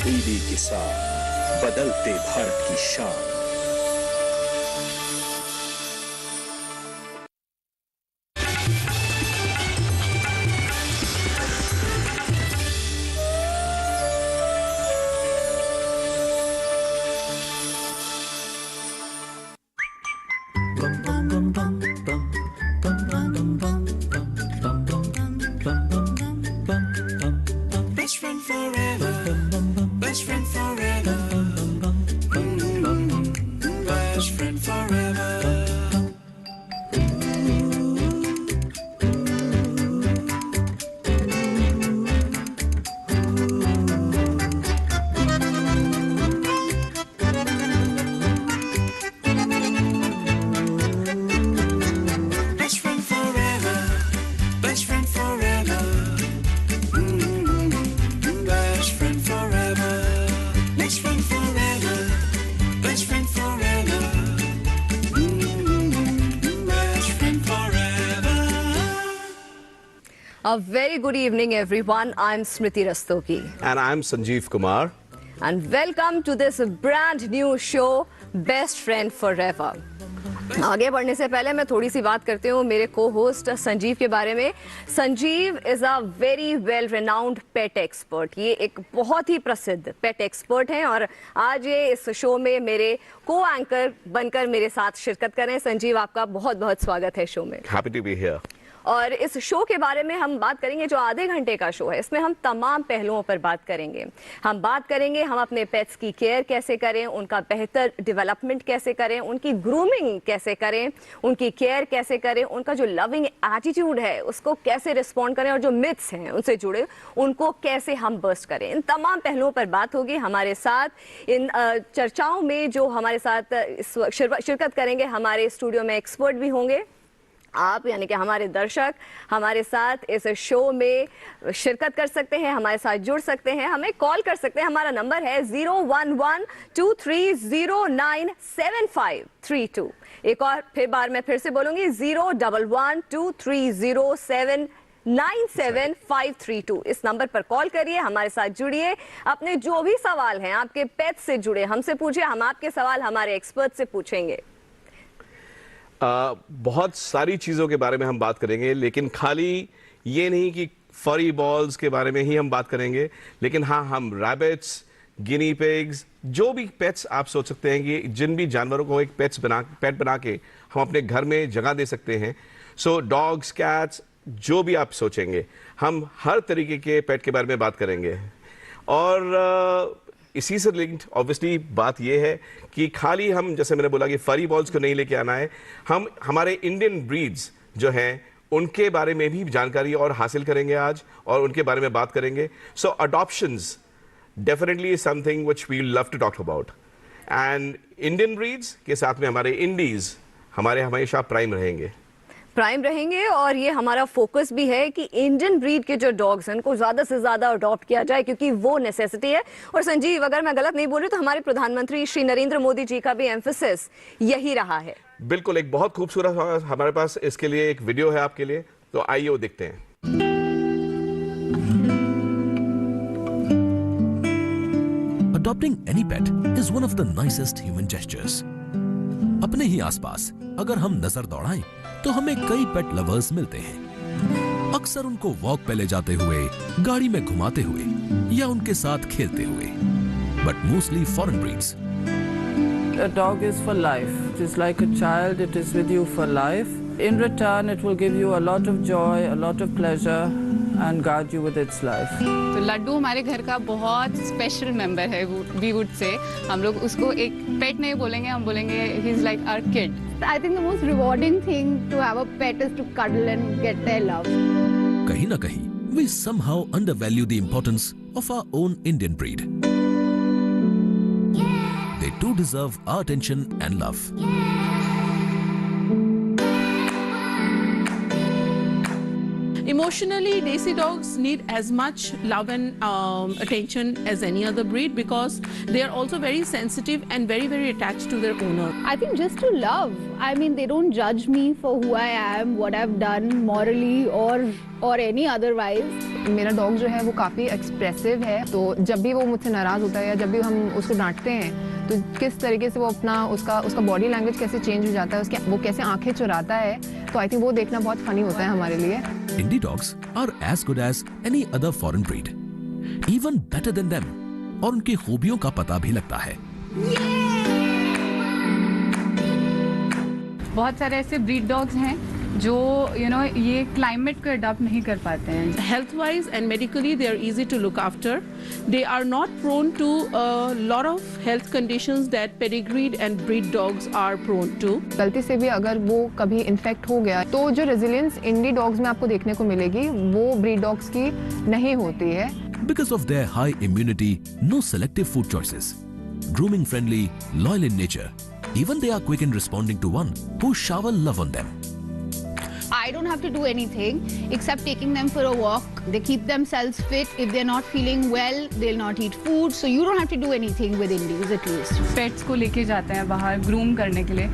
तब्दीली के साथ बदलते भारत की शान। A very good evening, everyone. I'm Smriti Rastogi. And I'm Sanjeev Kumar. And welcome to this brand new show, Best Friend Forever. आगे बढ़ने से पहले मैं थोड़ी सी बात करती हूँ मेरे को-होस्ट संजीव के बारे में। Sanjeev is a very well renowned pet expert. ये एक बहुत ही प्रसिद्ध पेट एक्सपर्ट हैं और आज ये इस शो में मेरे को एंकर बनकर मेरे साथ शिरकत करें। संजीव, आपका बहुत बहुत स्वागत है शो में। Happy to be here. और इस शो के बारे में हम बात करेंगे, जो आधे घंटे का शो है, इसमें हम तमाम पहलुओं पर बात करेंगे। हम बात करेंगे हम अपने पेट्स की केयर कैसे करें, उनका बेहतर डेवलपमेंट कैसे करें, उनकी ग्रूमिंग कैसे करें, उनकी केयर कैसे करें, उनका जो लविंग एटीट्यूड है उसको कैसे रिस्पॉन्ड करें और जो मिथ्स हैं उनसे जुड़े उनको कैसे हम बस्ट करें। इन तमाम पहलुओं पर बात होगी। हमारे साथ इन चर्चाओं में जो हमारे साथ शिरकत करेंगे, हमारे स्टूडियो में एक्सपर्ट भी होंगे। आप यानी कि हमारे दर्शक हमारे साथ इस शो में शिरकत कर सकते हैं, हमारे साथ जुड़ सकते हैं, हमें कॉल कर सकते हैं। हमारा नंबर है 01123097532। एक और बार मैं फिर से बोलूंगी 01123079752। इस नंबर पर कॉल करिए, हमारे साथ जुड़िए, अपने जो भी सवाल हैं आपके पेट से जुड़े हमसे पूछिए, हम आपके सवाल हमारे एक्सपर्ट से पूछेंगे। बहुत सारी चीज़ों के बारे में हम बात करेंगे, लेकिन खाली ये नहीं कि फरी बॉल्स के बारे में ही हम बात करेंगे, लेकिन हाँ, हम रैबिट्स, गिनी पिग्स, जो भी पेट्स आप सोच सकते हैं कि जिन भी जानवरों को एक पेट बना के हम अपने घर में जगह दे सकते हैं। सो डॉग्स, कैट्स, जो भी आप सोचेंगे, हम हर तरीके के पेट के बारे में बात करेंगे। और इसी से लिंक्ड ऑब्वियसली बात यह है कि खाली हम, जैसे मैंने बोला कि फरी बॉल्स को नहीं लेके आना है, हम हमारे इंडियन ब्रीड्स जो हैं उनके बारे में भी जानकारी और हासिल करेंगे आज, और उनके बारे में बात करेंगे। So adoptions definitely is something which we love to talk about, and Indian breeds के साथ में हमारे इंडीज हमारे हमेशा प्राइम रहेंगे। और ये हमारा फोकस भी है कि इंडियन ब्रीड के जो डॉग्स हैं उनको ज्यादा से ज्यादा अडॉप्ट किया जाए, क्योंकि वो नेसेसिटी है। और संजीव, अगर मैं गलत नहीं बोल रही तो हमारे प्रधानमंत्री श्री नरेंद्र मोदी जी का भी एम्फेसिस यही रहा है। बिल्कुल, एक बहुत खूबसूरत हमारे पास इसके लिए एक वीडियो है आपके लिए, तो आइए वो देखते हैं। Adopting any pet is one of the nicest human gestures. अपने ही आसपास अगर हम नजर दौड़ाएं तो हमें कई पेट लवर्स मिलते हैं। अक्सर उनको वॉक पे ले जाते हुए, गाड़ी में घुमाते हुए या उनके साथ खेलते हुए, but mostly foreign breeds. A dog is for life. It is like a child. It is with you for life. In return, it will give you a lot of joy, a lot of pleasure, and guide you with its life. तो लड्डू हमारे घर का बहुत special member है, we would say। हम लोग उसको एक पेट नहीं बोलेंगे, हम बोलेंगे he is like our kid. I think the most rewarding thing to have a pet is to cuddle and get their love. कहीं ना कहीं we somehow undervalue the importance of our own Indian breed. They too deserve our attention and love. Emotionally, Desi dogs need as much love and attention as any other breed because they are also very sensitive and very, very attached to their owner. I think just to love. I mean, they don't judge me for who I am, what I've done morally or any otherwise. मेरा dog जो है वो काफ़ी expressive है, तो जब भी वो मुझसे नाराज़ होता है या जब भी हम उसको डांटते हैं तो किस तरीके से वो अपना उसका बॉडी लैंग्वेज कैसे चेंज हो जाता है, वो कैसे आंखें चुराता है, तो आई थिंक वो देखना बहुत फनी होता है हमारे लिए. Indie dogs are as good as any other foreign breed, even better than them, और उनकी खूबियों का पता भी लगता है. बहुत सारे ऐसे ब्रीड डॉग्स हैं जो ये क्लाइमेट को अडॉप्ट नहीं कर पाते हैं. Health wise and medically they are easy to look after. They are not prone to a lot of health conditions that pedigreed and breed dogs are prone to. गलती से भी अगर वो कभी इन्फेक्ट हो गया तो जो रेजिलियंस इंडी डॉग्स में आपको देखने को मिलेगी वो ब्रीड डॉग्स की नहीं होती है. Because of their high immunity, no selective food choices, grooming friendly, loyal in nature, even they are quick in responding to one who shower love on them. I don't have to do anything except taking them for a walk. They keep themselves fit. If they're not feeling well, they'll not eat food. So you don't have to do anything with Indies at least. Pets को लेके जाते हैं बाहर groom करने के लिए,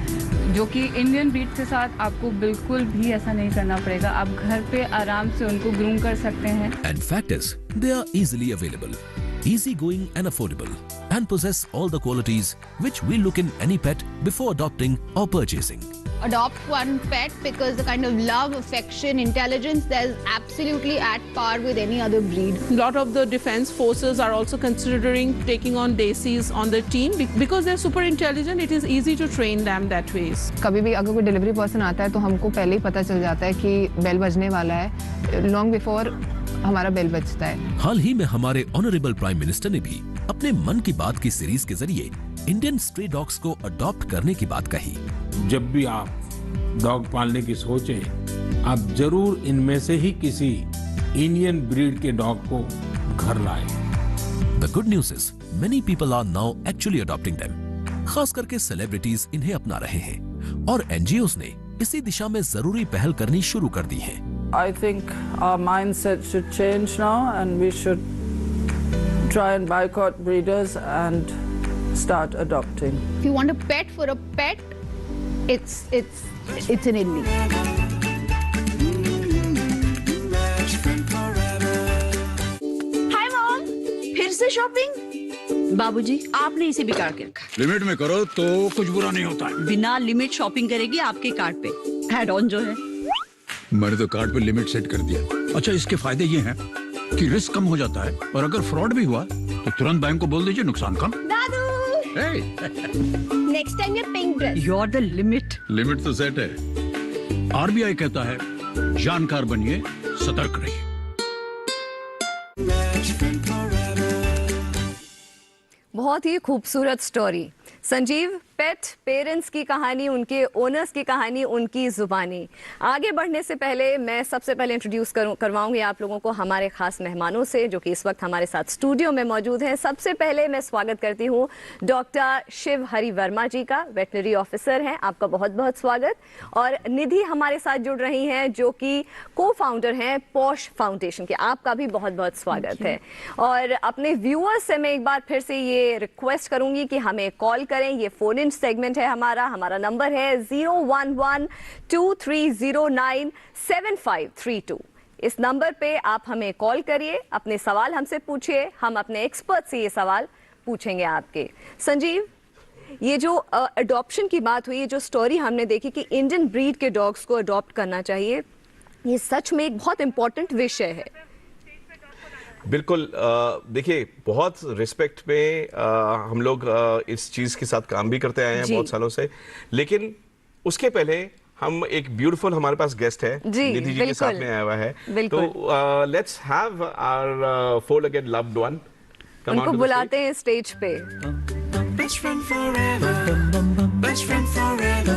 जो कि इंडियन ब्रीड के साथ आपको बिल्कुल भी ऐसा नहीं करना पड़ेगा. आप घर पे आराम से उनको ग्रूम कर सकते हैं. And fact is, they are easily available, easygoing and affordable, and possess all the qualities which we look in any pet before adopting or purchasing. Adopt one pet because the kind of love, affection, intelligence there's absolutely at par with any other breed. A lot of the defense forces are also considering taking on Desis on their team because they're super intelligent. It is easy to train them that ways. कभी भी अगर कोई delivery person आता है तो हमको पहले ही पता चल जाता है कि बेल बजने वाला है, लॉन्ग बिफोर हमारा बेल बजता है. हाल ही में हमारे ऑनरेबल प्राइम मिनिस्टर ने भी अपने मन की बात की सीरीज के जरिए इंडियन स्ट्रे डॉग्स को अडॉप्ट करने की बात कही. जब भी आप डॉग पालने की सोचें, आप जरूर इनमें से ही किसी इंडियन ब्रीड के डॉग को घर लाएं. The good news is many people are now actually adopting them. खास करके सेलिब्रिटीज इन्हें अपना रहे हैं और NGOs ने इसी दिशा में जरूरी पहल करनी शुरू कर दी है. I think our mindset should change now and we should try and boycott breeders and start adopting. If you want a pet for a pet, it's an Indie. Hi mom, फिर से शॉपिंग? बाबूजी, आपने इसे बिगाड़ के रखा. Limit में करो तो कुछ बुरा नहीं होता है. बिना लिमिट शॉपिंग करेगी आपके कार्ड पे. एड ऑन जो है. मैंने तो कार्ड पे लिमिट सेट कर दिया. अच्छा, इसके फायदे ये हैं कि रिस्क कम हो जाता है और अगर फ्रॉड भी हुआ तो तुरंत बैंक को बोल दीजिए, नुकसान कम. दादू! Next time you're paying dress. You're the limit. Limit तो सेट है. RBI कहता है जानकार बनिए, सतर्क रहिए. बहुत ही खूबसूरत स्टोरी. संजीव, पेट पेरेंट्स की कहानी, उनके ओनर्स की कहानी, उनकी जुबानी. आगे बढ़ने से पहले मैं सबसे पहले इंट्रोड्यूस करवाऊंगी आप लोगों को हमारे खास मेहमानों से जो कि इस वक्त हमारे साथ स्टूडियो में मौजूद हैं. सबसे पहले मैं स्वागत करती हूं डॉक्टर शिव हरि वर्मा जी का, वेटनरी ऑफिसर हैं. आपका बहुत बहुत स्वागत. और निधि हमारे साथ जुड़ रही हैं जो कि को फाउंडर हैं पॉश फाउंडेशन के. आपका भी बहुत बहुत स्वागत है. और अपने व्यूअर्स से मैं एक बार फिर से ये रिक्वेस्ट करूंगी कि हमें कॉल करें. ये फोन इन सेगमेंट है हमारा नंबर है 011-2309-7532. इस नंबर पे आप हमें कॉल करिए, अपने सवाल हमसे पूछिए, हम अपने एक्सपर्ट से ये सवाल पूछेंगे आपके. संजीव, ये जो अडॉप्शन की बात हुई, ये जो स्टोरी हमने देखी कि इंडियन ब्रीड के डॉग्स को अडॉप्ट करना चाहिए, ये सच में एक बहुत इंपॉर्टेंट विषय है. बिल्कुल. देखिए, बहुत रिस्पेक्ट पे हम लोग इस चीज़ के साथ काम भी करते आए हैं बहुत सालों से. लेकिन उसके पहले हम एक ब्यूटीफुल हमारे पास गेस्ट है, निधि जी के साथ में आया हुआ है. तो let's have our four legged loved one. उनको बुलाते हैं स्टेज पे. Best friend forever, best friend forever.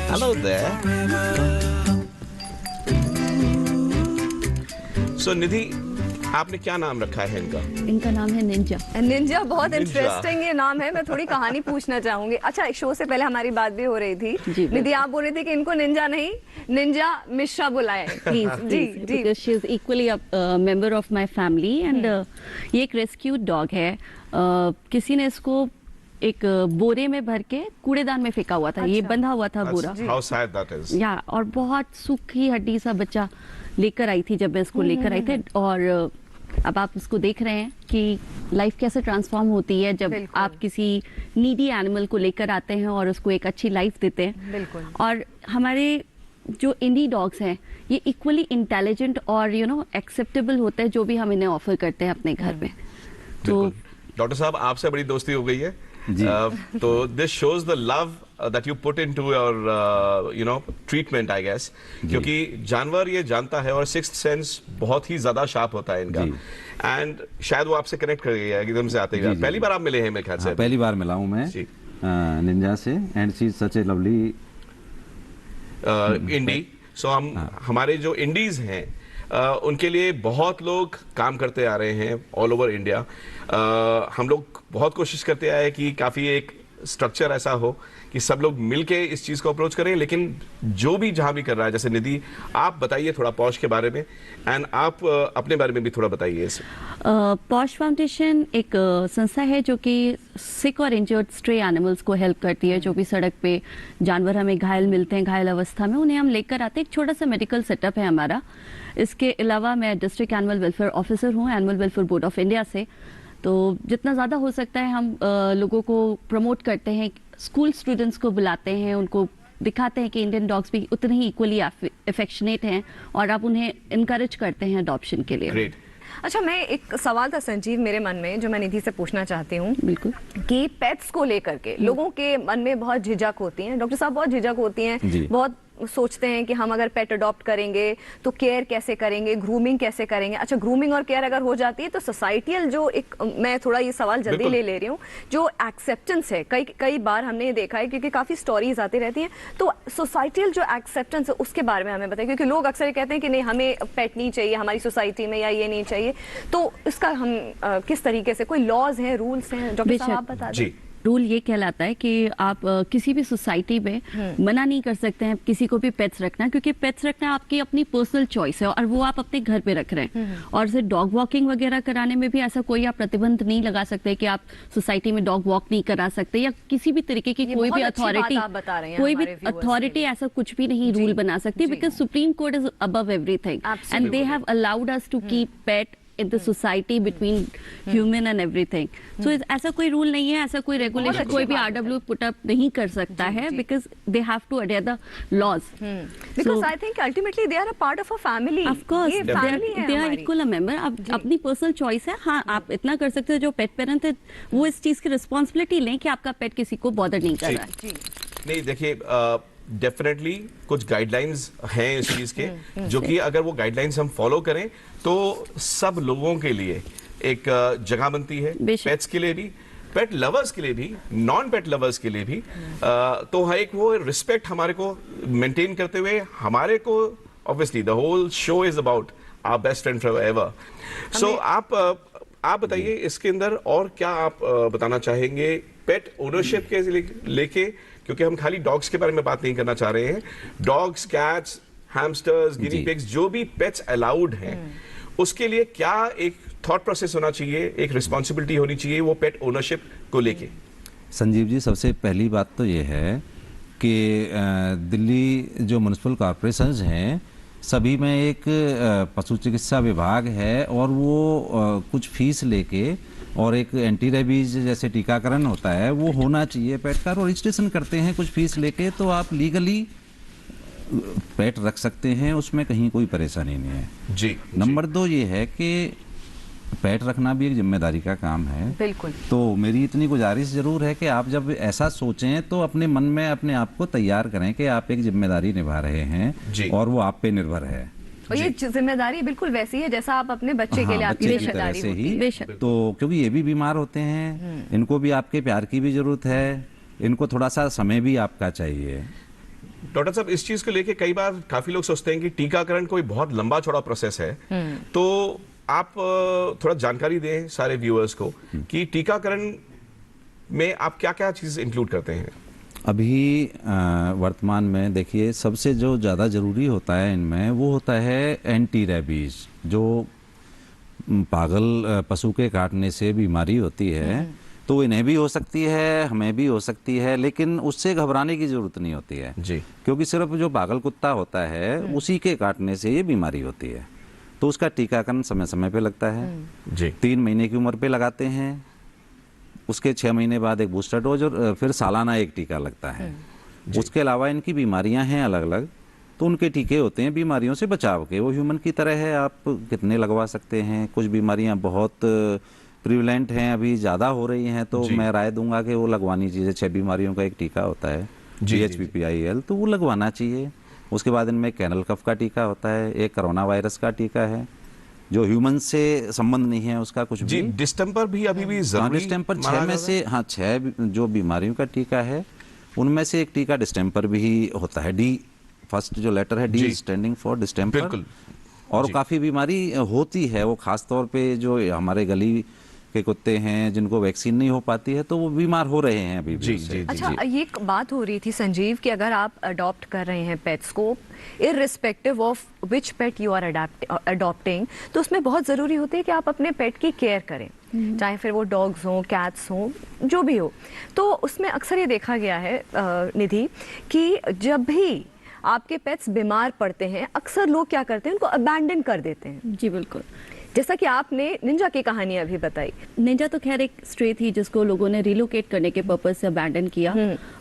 Hello there. So Nidhi, आपने क्या नाम रखा है इनका? इनका नाम है निंजा। निंजा, बहुत निंजा। इंटरेस्टिंग ये नाम है। मैं थोड़ी कहानी पूछना चाहूंगी। अच्छा, शो से पहले हमारी बात भी हो रही थी, निधि आप बोल रहे थे कि इनको निंजा नहीं, निंजा मिश्रा बुलाएं प्लीज। जी जी, because she is equally a member of my family and ये एक रेस्क्यूड डॉग है। किसी ने इसको एक बोरे में भर के कूड़ेदान में फेंका हुआ था। ये बंधा हुआ था बोरा। How sad that is. या और बहुत सूखी हड्डी सा बच्चा लेकर आई थी जब मैं इसको लेकर आई थे। और अब आप इसको देख रहे हैं कि लाइफ कैसे ट्रांसफॉर्म होती है जब आप किसी नीडी एनिमल को लेकर आते हैं और उसको एक अच्छी लाइफ देते हैं। बिल्कुल। और हमारे जो इंडी डॉग्स हैं ये इक्वली इंटेलिजेंट और एक्सेप्टेबल होते हैं जो भी हम इन्हें ऑफर करते हैं अपने घर में। तो डॉक्टर साहब, आपसे बड़ी दोस्ती हो गई है तो this shows the love that you put into your treatment, I guess, क्योंकि जानवर ये जानता है और सिक्स्थ सेंस बहुत ही ज्यादा शार्प होता है इनका, एंड शायद वो आपसे कनेक्ट कर गया एकदम से आते ही। पहली बार आप मिले हैं मेरे ख्याल से? पहली बार मिला हूं मैं निंजा से, and she is such a lovely indie. So हमारे जो इंडीज हैं उनके लिए बहुत लोग काम करते आ रहे हैं ऑल ओवर इंडिया। हम लोग बहुत कोशिश करते आए कि काफी एक स्ट्रक्चर ऐसा हो कि सब लोग मिलके इस चीज को अप्रोच करें, लेकिन जो भी जहां भी कर रहा है, जैसे निधि आप बताइए थोड़ा पॉश के बारे में, एंड आप अपने बारे में भी थोड़ा बताइए। पॉश फाउंडेशन एक संस्था है जो कि सिक और इंजर्ड स्ट्रे एनिमल्स को हेल्प करती है। जो भी सड़क पे जानवर हमें घायल मिलते हैं, घायल अवस्था में, उन्हें हम लेकर आते हैं। एक छोटा सा मेडिकल सेटअप है हमारा। इसके अलावा मैं डिस्ट्रिक्ट एनिमल वेलफेयर ऑफिसर हूँ animal welfare board of India से। तो जितना ज़्यादा हो सकता है हम लोगों को प्रमोट करते हैं, स्कूल स्टूडेंट्स को बुलाते हैं, उनको दिखाते हैं कि इंडियन डॉग्स भी उतने ही इक्वली अफेक्शनेट हैं और आप उन्हें इनकरेज करते हैं अडॉप्शन के लिए। अच्छा, मैं एक सवाल था संजीव मेरे मन में जो मैं निधि से पूछना चाहती हूँ। बिल्कुल। कि पेट्स को लेकर के लोगों के मन में बहुत झिझक होती है, डॉक्टर साहब बहुत झिझक होती हैं, बहुत सोचते हैं कि हम अगर पेट अडॉप्ट करेंगे तो केयर कैसे करेंगे, ग्रूमिंग कैसे करेंगे। अच्छा, ग्रूमिंग और केयर अगर हो जाती है तो सोसाइटियल जो एक, मैं थोड़ा ये सवाल जल्दी ले रही हूँ, जो एक्सेप्टेंस है, कई बार हमने ये देखा है क्योंकि काफी स्टोरीज आती रहती हैं, तो सोसाइटियल जो एक्सेप्टेंस है उसके बारे में हमें बताइए, क्योंकि लोग अक्सर कहते हैं कि नहीं हमें पेट नहीं चाहिए हमारी सोसाइटी में, या ये नहीं चाहिए, तो इसका हम किस तरीके से, कोई लॉज हैं, रूल्स हैं, डॉक्टर साहब आप बता दें। रूल ये कहलाता है कि आप किसी भी सोसाइटी में मना नहीं कर सकते हैं किसी को भी पेट्स रखना, क्योंकि पेट्स रखना आपकी अपनी पर्सनल चॉइस है और वो आप अपने घर पे रख रहे हैं। और सिर्फ डॉग वॉकिंग वगैरह कराने में भी ऐसा कोई आप प्रतिबंध नहीं लगा सकते कि आप सोसाइटी में डॉग वॉक नहीं करा सकते, या किसी भी तरीके की कोई भी अथॉरिटी ऐसा कुछ भी नहीं रूल बना सकती, because Supreme Court is above everything and they have allowed us to keep pet in the society between human and everything. So ऐसा कोई रूल नहीं है, ऐसा कोई रेगुलेशन कोई भी RW पुट अप नहीं कर सकता है, because they have to adhere the laws. Because I think ultimately they are a part of a family. Of course, they are equal a member. अब अपनी पर्सनल चॉइस है। हाँ, आप इतना कर सकते हो, जो पेट पेरेंट है वो इस चीज की रिस्पॉन्सिबिलिटी लें कि आपका पेट किसी को बॉदर नहीं कर रहा है। नहीं, देखिए डेफिनेटली कुछ गाइडलाइंस हैं इस चीज के, जो कि अगर वो गाइडलाइंस हम फॉलो करें तो सब लोगों के लिए एक जगह बनती है, पेट्स के लिए भी, पेट लवर्स के लिए भी, नॉन पेट लवर्स के लिए भी। तो एक वो रिस्पेक्ट हमारे को मेंटेन करते हुए, हमारे को obviously the whole show is about our best friend forever. So आप बताइए इसके अंदर और क्या आप बताना चाहेंगे पेट ओनरशिप के लेके, क्योंकि हम खाली डॉग्स के बारे में बात नहीं करना चाह रहे हैं, डॉग्स, कैट्स, हैमस्टर्स, गिनी पिग्स, जो भी पेट्स अलाउड हैं, उसके लिए क्या एक थॉट प्रोसेस होना चाहिए, एक रिस्पॉन्सिबिलिटी होनी चाहिए वो पेट ओनरशिप को लेके? संजीव जी, सबसे पहली बात तो ये है कि दिल्ली जो म्युनिसिपल कॉर्पोरेशंस हैं सभी में एक पशु चिकित्सा विभाग है, और वो कुछ फीस लेके और एक एंटी रेबीज जैसे टीकाकरण होता है वो होना चाहिए पेट का, और रजिस्ट्रेशन करते हैं कुछ फीस लेके, तो आप लीगली पेट रख सकते हैं, उसमें कहीं कोई परेशानी नहीं है जी। नंबर 2 ये है कि पेट रखना भी एक जिम्मेदारी का काम है। बिल्कुल। तो मेरी इतनी गुजारिश जरूर है कि आप जब ऐसा सोचें तो अपने मन में अपने आप को तैयार करें कि आप एक जिम्मेदारी निभा रहे हैं और वो आप पे निर्भर है। और ये जिम्मेदारी बिल्कुल वैसी है जैसा आप अपने बच्चे के लिए आपकी जिम्मेदारी होती है। तो क्योंकि ये भी बीमार होते हैं, इनको भी आपके प्यार की भी जरूरत है, इनको थोड़ा सा समय भी आपका चाहिए। डॉक्टर साहब, इस चीज को लेके कई बार काफी लोग सोचते हैं कि टीकाकरण कोई बहुत लंबा चौड़ा प्रोसेस है, तो आप थोड़ा जानकारी दें सारे व्यूअर्स को कि टीकाकरण में आप क्या-क्या चीज इंक्लूड करते हैं? अभी वर्तमान में देखिए सबसे जो ज़्यादा ज़रूरी होता है इनमें वो होता है एंटी रेबीज, जो पागल पशु के काटने से बीमारी होती है तो इन्हें भी हो सकती है, हमें भी हो सकती है, लेकिन उससे घबराने की जरूरत नहीं होती है जी, क्योंकि सिर्फ जो पागल कुत्ता होता है उसी के काटने से ये बीमारी होती है। तो उसका टीकाकरण समय समय पे लगता है जी। 3 महीने की उम्र पे लगाते हैं, उसके 6 महीने बाद एक बूस्टर डोज और फिर सालाना एक टीका लगता है। उसके अलावा इनकी बीमारियां हैं अलग अलग, तो उनके टीके होते हैं बीमारियों से बचाव के। वो ह्यूमन की तरह है, आप कितने लगवा सकते हैं। कुछ बीमारियां बहुत प्रिवलेंट हैं, अभी ज़्यादा हो रही हैं, तो मैं राय दूंगा कि वो लगवानी चाहिए। 6 बीमारियों का एक टीका होता है GHPPIL, तो वो लगवाना चाहिए। उसके बाद इनमें कैनल कफ का टीका होता है, एक कोरोना वायरस का टीका है जो ह्यूमन से संबंध नहीं है उसका कुछ भी। डिस्टेंपर भी अभी भी जरूरी? डिस्टेंपर 6 में से 6 जो बीमारियों का टीका है उनमें से एक टीका डिस्टेंपर भी होता है। डी फर्स्ट जो लेटर है डी स्टैंडिंग फॉर डिस्टेंपर। बिल्कुल। और काफी बीमारी होती है, वो खास तौर पे जो हमारे गली के कुत्ते हैं जिनको वैक्सीन नहीं हो पाती है तो वो बीमार हो रहे हैं अभी भी। अच्छा, ये एक बात हो रही थी संजीव कि अगर आप अडॉप्ट कर रहे हैं पेट्स को, irrespective of which pet you are adopting, तो उसमें बहुत ज़रूरी होती है कि आप अपने पेट की केयर करें, चाहे फिर वो डॉग्स हों, कैट्स हों, जो भी हो। तो उसमें अक्सर ये देखा गया है निधि कि जब भी आपके पेट्स बीमार पड़ते हैं अक्सर लोग क्या करते हैं, उनको अबैंडन कर देते हैं। जी बिल्कुल, जैसा कि आपने निंजा की कहानी अभी बताई। निंजा तो खैर एक स्ट्रे थी जिसको लोगों ने रिलोकेट करने के पर्पज से अबैंडन किया,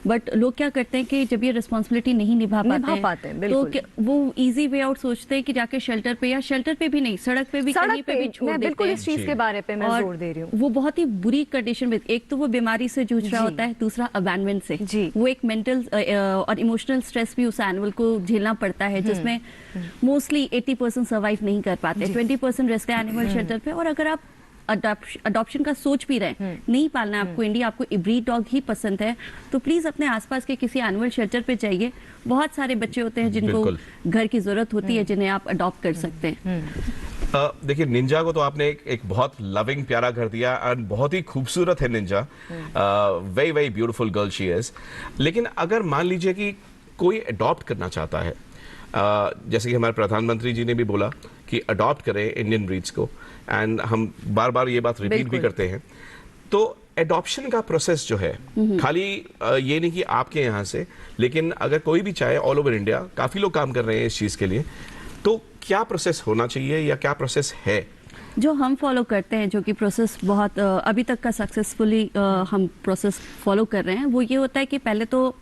बट लोग क्या करते हैं कि जब ये रिस्पॉन्सिबिलिटी नहीं निभा पाते हैं तो वो इजी वे आउट सोचते हैं कि जाके शेल्टर पे, या शेल्टर पे भी नहीं, सड़क पे भी कहीं पे भी छोड़ देते हैं। बिल्कुल इस चीज के बारे पे मैं जोर दे रही हूँ। वो बहुत ही बुरी कंडीशन में, एक तो वो बीमारी से जूझ रहा होता है, दूसरा अबैंडमेंट से। वो एक मेंटल और इमोशनल स्ट्रेस भी उस एनिमल को झेलना पड़ता है, जिसमें मोस्टली 80% सर्वाइव नहीं कर पाते, 20% रहते हैं एनिमल शेल्टर पे। और अगर आप अडॉप्शन का सोच भी रहे, नहीं पालना आपको इंडिया, आपको ब्रीड डॉग ही पसंद है, तो प्लीज अपने आसपास के किसी एनिमल शेल्टर पे जाइए। बहुत सारे बच्चे होते हैं जिनको घर की जरूरत होती है, जिन्हें आप अडॉप्ट कर सकते हैं। देखिए, निंजा को तो आपने एक बहुत लविंग प्यारा कर दिया और बहुत ही खूबसूरत है Ninja, very very beautiful girl she is. लेकिन अगर मान लीजिए कि कोई अडॉप्ट करना चाहता है, जैसे कि हमारे प्रधानमंत्री जी ने भी बोला कि अडॉप्ट करें इंडियन ब्रीड्स को, एंड हम बार बार ये बात रिपीट भी करते हैं, तो एडॉप्शन का प्रोसेस जो है खाली ये नहीं कि आपके यहाँ से, लेकिन अगर कोई भी चाहे ऑल ओवर इंडिया, काफी लोग काम कर रहे हैं इस चीज के लिए, तो क्या प्रोसेस होना चाहिए या क्या प्रोसेस है जो हम फॉलो करते हैं, जो कि प्रोसेस बहुत अभी तक का सक्सेसफुली हम प्रोसेस फॉलो कर रहे हैं? वो ये होता है कि पहले तो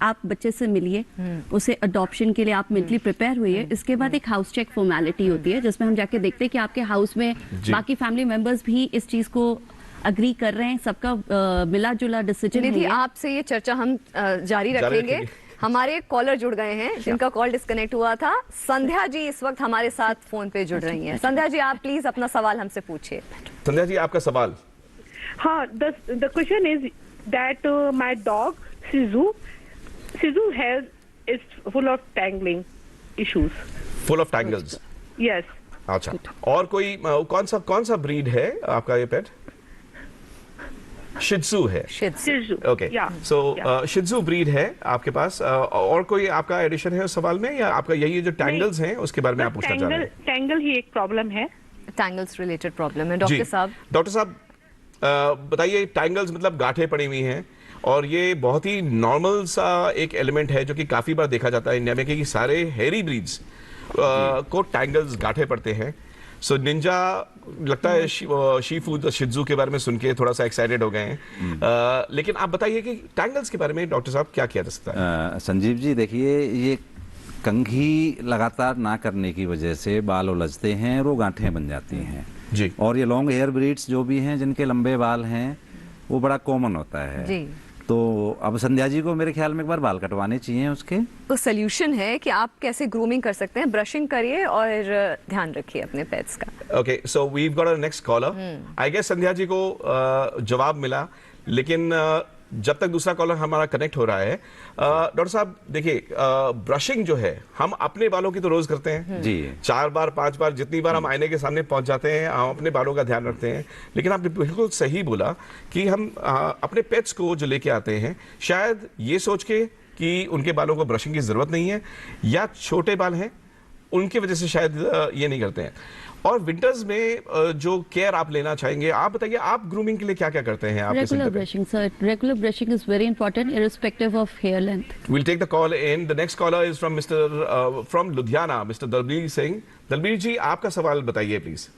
आप बच्चे से मिलिए, उसे अडॉप्शन के लिए आप मेंटली प्रिपेयर हुई। इसके बाद एक हाउस चेक फॉर्मेलिटी होती है जिसमें हम जाके देखते हैं कि आपके हाउस में बाकी फैमिली मेंबर्स भी इस चीज को अग्री कर रहे हैं, सबका मिला जुला डिसीजन है। आपसे ये चर्चा हम जारी रखेंगे। हमारे कॉलर जुड़ गए हैं जिनका कॉल डिस्कनेक्ट हुआ था। संध्या जी इस वक्त हमारे साथ फोन पे जुड़ रही हैं। संध्या जी, आप प्लीज अपना सवाल हमसे पूछिए। संध्या जी, आपका सवाल? हाँ, the question is that my dog Shizu is full of tangling issues. Full of tangles? Yes. अच्छा, और कोई कौन सा ब्रीड है आपका ये पेट? शित्जू है। Shizu. ओके, सो शित्जू ब्रीड है आपके पास। और कोई आपका एडिशन है उस सवाल में, या आपका यही जो टैंगल्स हैं उसके बारे में आप पूछना चाह रहे हैं? टैंगल ही एक प्रॉब्लम है, टैंगल्स रिलेटेड प्रॉब्लम है। डॉक्टर साहब बताइए, टैंगल्स मतलब गांठें पड़ी हुई हैं, और ये बहुत ही नॉर्मल सा एक एलिमेंट है जो कि काफी बार देखा जाता है इंडिया में कि सारे हेरी ब्रीड्स को टैंगल्स गांठें पड़ते हैं। सो निंजा लगता है शीफू शित्जू के बारे में सुन के थोड़ा सा एक्साइटेड हो गए हैं, लेकिन आप बताइए कि टैंगल्स के बारे में डॉक्टर साहब क्या किया जा सकता है? संजीव जी, देखिए, ये कंघी लगातार ना करने की वजह से बाल उलझते हैं और वो गांठें बन जाती हैं जी। और ये लॉन्ग हेयर ब्रीड्स जो भी हैं जिनके लंबे बाल हैं वो बड़ा कॉमन होता है जी। तो अब संध्या जी को मेरे ख्याल में एक बार बाल कटवाने चाहिए उसके। तो सोल्यूशन है कि आप कैसे ग्रूमिंग कर सकते हैं, ब्रशिंग करिए और ध्यान रखिए अपने पेट्स का। Okay, so we have got a next caller. I guess Sandhya ji को जवाब मिला, लेकिन जब तक दूसरा कॉलर हमारा कनेक्ट हो रहा है, डॉक्टर साहब देखिए, ब्रशिंग जो है हम अपने बालों की तो रोज करते हैं जी, 4 बार 5 बार, जितनी बार हम आईने के सामने पहुंच जाते हैं हम अपने बालों का ध्यान रखते हैं। लेकिन आपने बिल्कुल सही बोला कि हम अपने पेट्स को जो लेके आते हैं शायद ये सोच के कि उनके बालों को ब्रशिंग की जरूरत नहीं है या छोटे बाल हैं उनकी वजह से शायद ये नहीं करते हैं। और विंटर्स में जो केयर आप लेना चाहेंगे, आप बताइए, आप ग्रूमिंग के लिए क्या क्या करते हैं? Regular brushing sir, regular brushing is very important irrespective of hair length. We'll take the call in. The next caller is from from Ludhiana, Mr. Dalbir Singh. Dalbir ji, आपका सवाल बताइए प्लीज।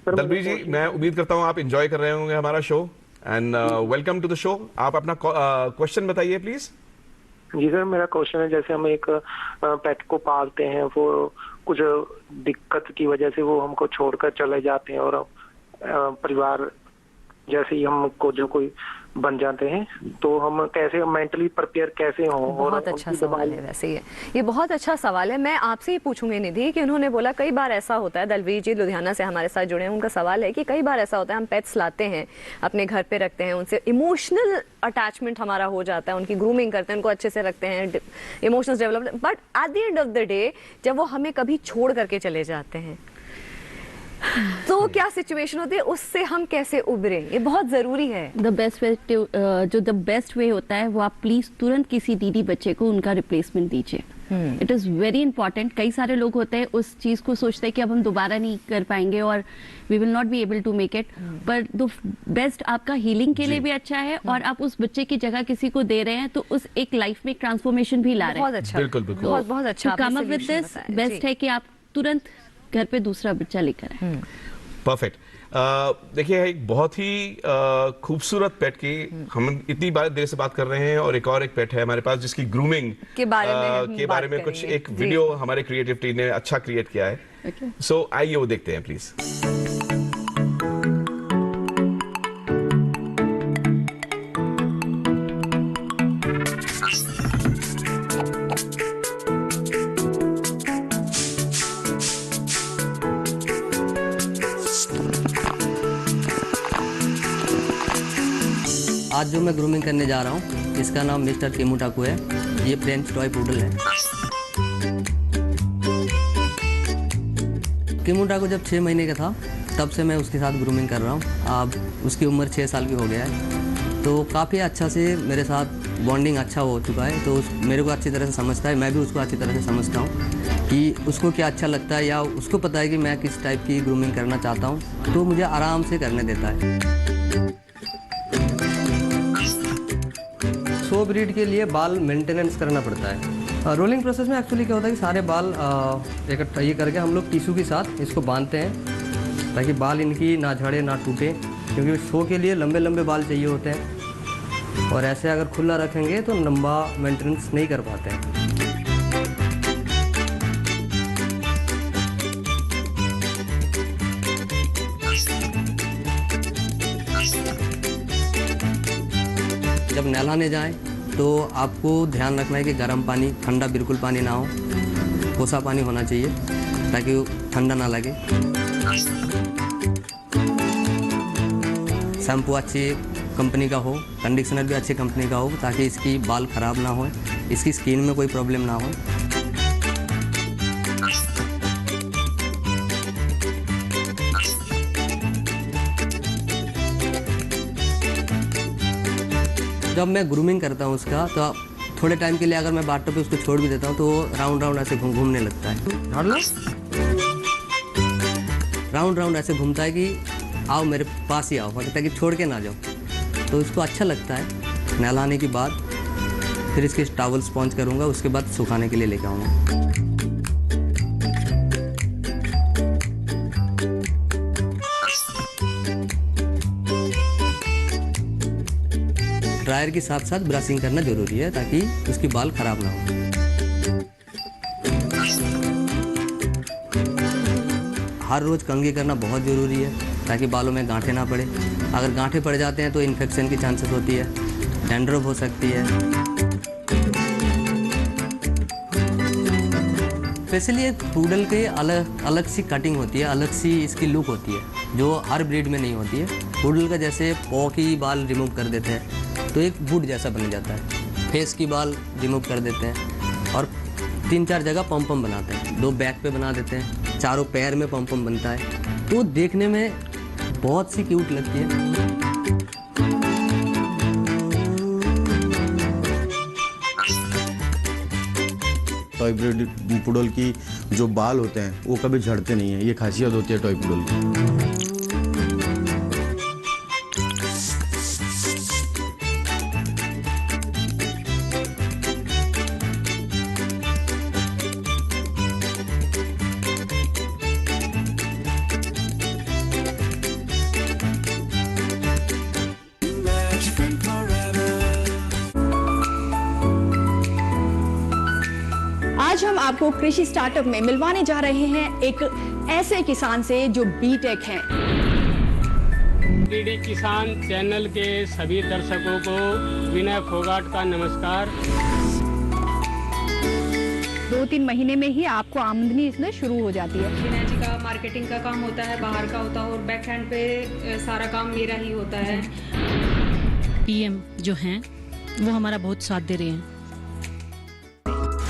दलबीर जी, मैं उम्मीद करता हूँ आप एंजॉय कर रहे होंगे हमारा show, and welcome to the show. आप अपना क्वेश्चन बताइए प्लीज। जी सर, मेरा क्वेश्चन है, जैसे हम एक पेट को पालते हैं, वो कुछ दिक्कत की वजह से वो हमको छोड़कर चले जाते हैं, और परिवार जैसे ही हमको जो कोई बन जाते हैं, तो हम कैसे मेंटली प्रिपेयर कैसे हों? बहुत अच्छा सवाल है वैसे ये बहुत अच्छा सवाल है। मैं आपसे ही पूछूंगी निधि कि उन्होंने बोला कई बार ऐसा होता है, दलवीर जी लुधियाना से हमारे साथ जुड़े हैं, उनका सवाल है कि कई बार ऐसा होता है हम पेट्स लाते हैं, अपने घर पे रखते हैं, उनसे इमोशनल अटैचमेंट हमारा हो जाता है, उनकी ग्रूमिंग करते हैं, उनको अच्छे से रखते हैं, emotions develop, but at the end of the day जब वो हमें कभी छोड़ करके चले जाते हैं तो क्या सिचुएशन होती है, उससे हम कैसे उबरें, ये बहुत जरूरी है। द बेस्ट वे जो द बेस्ट वे होता है वो आप प्लीज तुरंत किसी दीदी बच्चे को उनका रिप्लेसमेंट दीजिए। It is very important. कई सारे लोग होते हैं उस चीज को सोचते हैं कि अब हम दोबारा नहीं कर पाएंगे और we will not be able to make it, पर द बेस्ट आपका हीलिंग के लिए भी अच्छा है और आप उस बच्चे की जगह किसी को दे रहे हैं तो उस एक लाइफ में ट्रांसफॉर्मेशन भी ला रहे हैं। बहुत अच्छा, बिल्कुल बिल्कुल, बहुत अच्छा। Come up with this, best है कि आप तुरंत घर पे दूसरा बच्चा लेकर आए। परफेक्ट। देखिए, एक बहुत ही खूबसूरत पेट की हम इतनी देर से बात कर रहे हैं, और एक पेट है हमारे पास जिसकी ग्रूमिंग के बारे में कुछ एक वीडियो हमारे क्रिएटिव टीम ने अच्छा क्रिएट किया है। सो आइए वो देखते हैं प्लीज। आज जो मैं ग्रूमिंग करने जा रहा हूँ इसका नाम मिस्टर केमुटाकू है। ये फ्रेंच टॉय पूडल है। केमुटाकू जब 6 महीने का था तब से मैं उसके साथ ग्रूमिंग कर रहा हूँ। अब उसकी उम्र 6 साल की हो गया है, तो काफ़ी अच्छा से मेरे साथ बॉन्डिंग अच्छा हो चुका है। तो मेरे को अच्छी तरह से समझता है, मैं भी उसको अच्छी तरह से समझता हूँ कि उसको क्या अच्छा लगता है, या उसको पता है कि मैं किस टाइप की ग्रूमिंग करना चाहता हूँ, तो मुझे आराम से करने देता है। शो ब्रीड के लिए बाल मेंटेनेंस करना पड़ता है। रोलिंग प्रोसेस में एक्चुअली क्या होता है कि सारे बाल इकट्ठा ये करके हम लोग टिश्यू के साथ इसको बांधते हैं ताकि बाल इनकी ना झड़े ना टूटे, क्योंकि शो के लिए लंबे लंबे बाल चाहिए होते हैं, और ऐसे अगर खुला रखेंगे तो लंबा मेंटेनेंस नहीं कर पाते हैं। जब नहलाने जाएं तो आपको ध्यान रखना है कि गर्म पानी, ठंडा बिल्कुल पानी ना हो, कोसा पानी होना चाहिए ताकि ठंडा ना लगे। शैम्पू अच्छी कंपनी का हो, कंडीशनर भी अच्छी कंपनी का हो ताकि इसकी बाल ख़राब ना हो, इसकी स्किन में कोई प्रॉब्लम ना हो। जब मैं ग्रूमिंग करता हूँ उसका, तो थोड़े टाइम के लिए अगर मैं बाथटब पे उसको छोड़ भी देता हूँ तो राउंड राउंड ऐसे घूमने लगता है। राउंड राउंड ऐसे घूमता है कि आओ मेरे पास ही आओ, ताकि छोड़ के ना जाओ। तो उसको अच्छा लगता है। नहलाने के बाद फिर इसके टॉवल स्पॉन्ज करूँगा, उसके बाद सुखाने के लिए लेके आऊँगा। ड्रायर के साथ साथ ब्रशिंग करना जरूरी है ताकि उसकी बाल खराब ना हो। हर रोज़ कंघी करना बहुत ज़रूरी है ताकि बालों में गांठें ना पड़े। अगर गांठें पड़ जाते हैं तो इन्फेक्शन की चांसेस होती है, डैंड्रफ हो सकती है। स्पेशली एक पूडल की अलग सी कटिंग होती है, अलग सी इसकी लुक होती है। जो हर ब्रीड में नहीं होती है। पुडल का जैसे पॉ की बाल रिमूव कर देते हैं तो एक वुड जैसा बन जाता है, फेस की बाल रिमूव कर देते हैं और 3-4 जगह पम बनाते हैं, 2 बैक पे बना देते हैं, 4 पैर में पम बनता है, तो देखने में बहुत सी क्यूट लगती है। टॉय ब्रीड पुडल की जो बाल होते हैं वो कभी झड़ते नहीं हैं, ये खासियत होती है टॉय पुडल की। आज हम आपको कृषि स्टार्टअप में मिलवाने जा रहे हैं एक ऐसे किसान से जो बीटेक हैं। डीडी किसान चैनल के सभी दर्शकों को विनय फोगाट का नमस्कार। 2-3 महीने में ही आपको आमदनी इसमें शुरू हो जाती है। विनय जी का मार्केटिंग का काम होता है, बाहर का होता है और बैक हैंड पे सारा काम मेरा ही होता है। पीएम जो हैं वो हमारा बहुत साथ दे रहे हैं।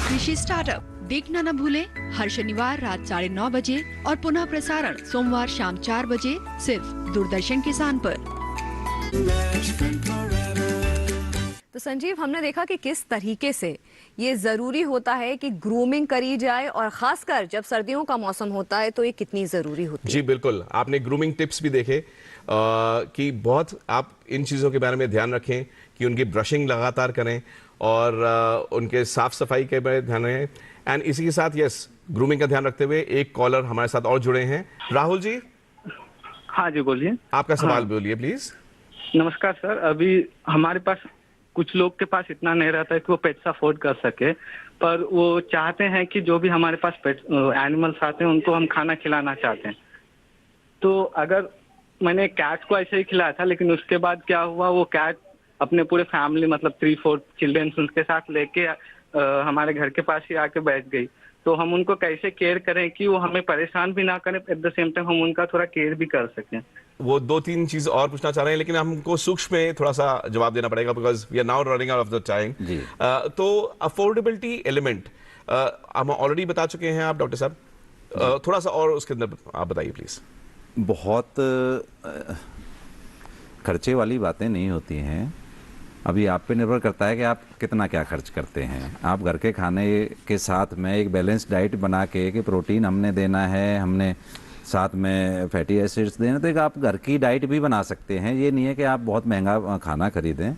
कृषि स्टार्टअप देखना न भूलें हर शनिवार रात 9:30 बजे और पुनः प्रसारण सोमवार शाम 4 बजे सिर्फ दूरदर्शन किसान पर। तो संजीव, हमने देखा कि किस तरीके से ये ज़रूरी होता है कि ग्रूमिंग करी जाए और ख़ासकर जब सर्दियों का मौसम होता है तो ये कितनी ज़रूरी होती है। जी बिल्कुल, आपने ग्रूमिंग टिप्स भी देखे कि बहुत आप इन चीज़ों के बारे में ध्यान रखें कि उनकी ब्रशिंग लगातार करें और उनके साफ सफाई के बारे में ध्यान रखें। एंड इसी के साथ यस, ग्रूमिंग का ध्यान रखते हुए एक कॉलर हमारे साथ और जुड़े हैं। राहुल जी। हाँ जी, बोलिए। आपका सवाल बोलिए प्लीज। नमस्कार सर, अभी हमारे पास कुछ लोग के पास इतना नहीं रहता है कि वो पेट्स अफोर्ड कर सके, पर वो चाहते हैं कि जो भी हमारे पास पेट एनिमल्स आते हैं उनको हम खाना खिलाना चाहते हैं। तो अगर मैंने कैट को ऐसे ही खिलाया था, लेकिन उसके बाद क्या हुआ, वो कैट अपने पूरे फैमिली मतलब 3-4 चिल्ड्रन उनके साथ लेके हमारे घर के पास ही आके बैठ गई। तो हम उनको कैसे केयर करें कि वो हमें परेशान भी ना करें, एट द सेम टाइम हम उनका थोड़ा केयर भी कर सकें। वो 2-3 चीज और पूछना चाह रहे हैं, लेकिन हमको सूक्ष्म में थोड़ा सा जवाब देना पड़ेगा because we are now running out of the time. तो अफोर्डेबिलिटी एलिमेंट हम ऑलरेडी बता चुके हैं आप डॉक्टर साहब, थोड़ा सा और उसके अंदर आप बताइए प्लीज। बहुत खर्चे वाली बातें नहीं होती हैं, अभी आप पे निर्भर करता है कि आप कितना क्या खर्च करते हैं। आप घर के खाने के साथ में एक बैलेंस डाइट बना के कि प्रोटीन हमने देना है, हमने साथ में फैटी एसिड्स देना, तो एक आप घर की डाइट भी बना सकते हैं। ये नहीं है कि आप बहुत महंगा खाना खरीदें,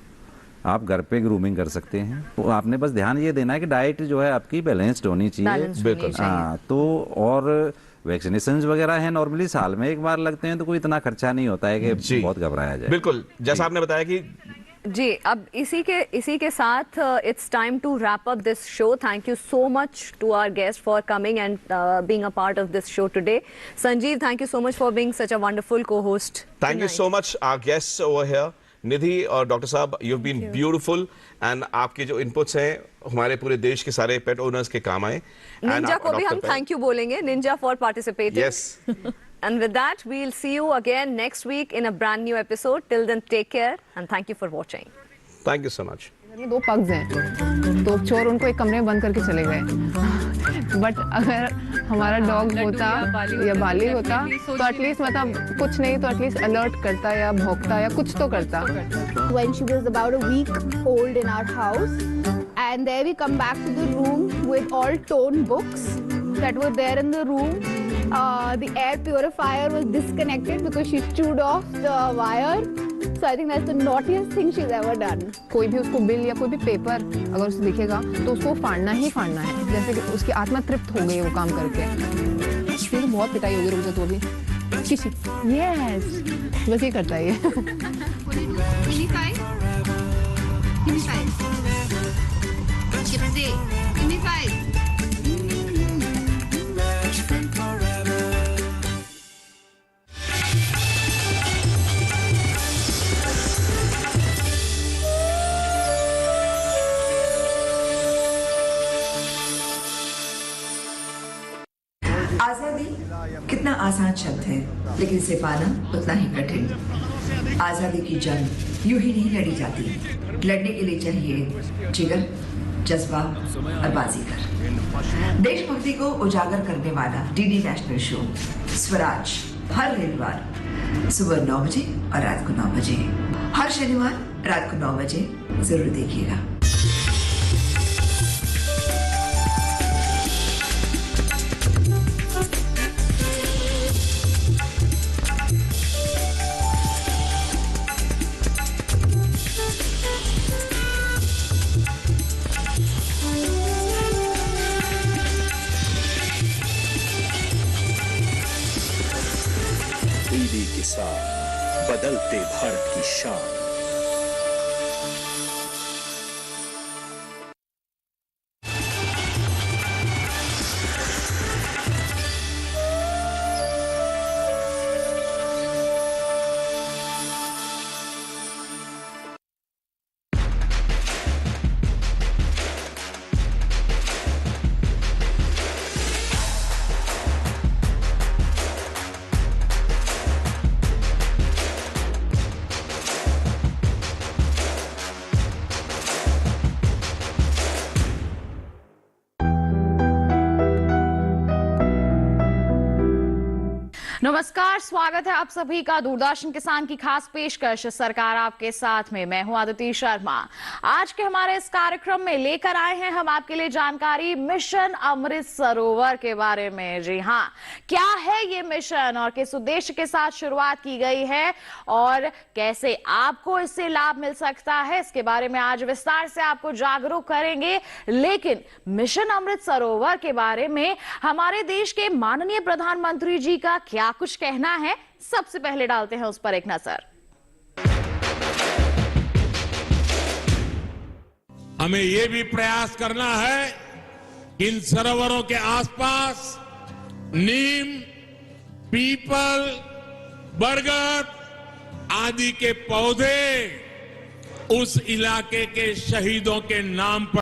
आप घर पे ग्रूमिंग कर सकते हैं। तो आपने बस ध्यान ये देना है कि डाइट जो है आपकी बैलेंस्ड होनी चाहिए। बिल्कुल। हाँ, तो और वैक्सीनेशन वगैरह है, नॉर्मली साल में एक बार लगते हैं, तो कोई इतना खर्चा नहीं होता है कि बहुत घबराया जाए। बिल्कुल, जैसा आपने बताया कि जी, अब इसी के साथ it's time to wrap up this show. Thank you so much to our guest for coming and being a part of this show today. Sanjeev, thank you so much for being such a wonderful co-host. Thank you so much our guests over here. Nidhi और doctor साहब, you have been beautiful and आपके जो inputs हैं हमारे पूरे देश के सारे पेट ओनर्स के काम आए। निंजा को भी हम थैंक यू बोलेंगे, Ninja for participating. Yes. And with that, we'll see you again next week in a brand new episode. Till then, take care and thank you for watching. Thank you so much. 2 pugs हैं, तो चोर उनको एक कमरे में बंद करके चले गए। बट अगर हमारा डॉग होता या बाली होता तो एटलीस्ट मतलब कुछ नहीं तो एटलीस्ट अलर्ट करता या भौंकता या कुछ तो करता। When she was about a week old in our house, and there we come back to the room with all torn books that were there in the room. The air purifier was disconnected because she chewed off the wire. So I think that's the naughtiest thing she's ever done. कोई भी उसको bill या कोई भी paper अगर उसे दिखेगा तो उसको फाड़ना ही फाड़ना है, जैसे कि उसकी आत्मा तृप्त हो गई है वो काम करके। तो बहुत पिटाई होगी, रुक जा तो अभी। यस, बस ये करता है ये। Give me 5. Give me 5. Give me 5. आजादी कितना आसान पांच शब्द हैं, लेकिन इसे पाना उतना ही कठिन। आजादी की जंग यूं ही नहीं लड़ी जाती, लड़ने के लिए चाहिए जिगर, जज्बा और बाजीगर। देशभक्ति को उजागर करने वाला डीडी नेशनल शो स्वराज हर रविवार सुबह 9 बजे और रात को 9 बजे, हर शनिवार रात को 9 बजे जरूर देखिएगा। डीडी किसान, बदलते भारत की शान। नमस्कार, स्वागत है आप सभी का दूरदर्शन किसान की खास पेशकश सरकार आपके साथ में। मैं हूं आदिति शर्मा। आज के हमारे इस कार्यक्रम में लेकर आए हैं हम आपके लिए जानकारी मिशन अमृत सरोवर के बारे में। जी हां, क्या है ये मिशन और किस उद्देश्य के साथ शुरुआत की गई है और कैसे आपको इससे लाभ मिल सकता है, इसके बारे में आज विस्तार से आपको जागरूक करेंगे। लेकिन मिशन अमृत सरोवर के बारे में हमारे देश के माननीय प्रधानमंत्री जी का क्या कुछ कहना है, सबसे पहले डालते हैं उस पर एक नजर। हमें यह भी प्रयास करना है कि इन सरोवरों के आसपास नीम, पीपल, बरगद आदि के पौधे उस इलाके के शहीदों के नाम पर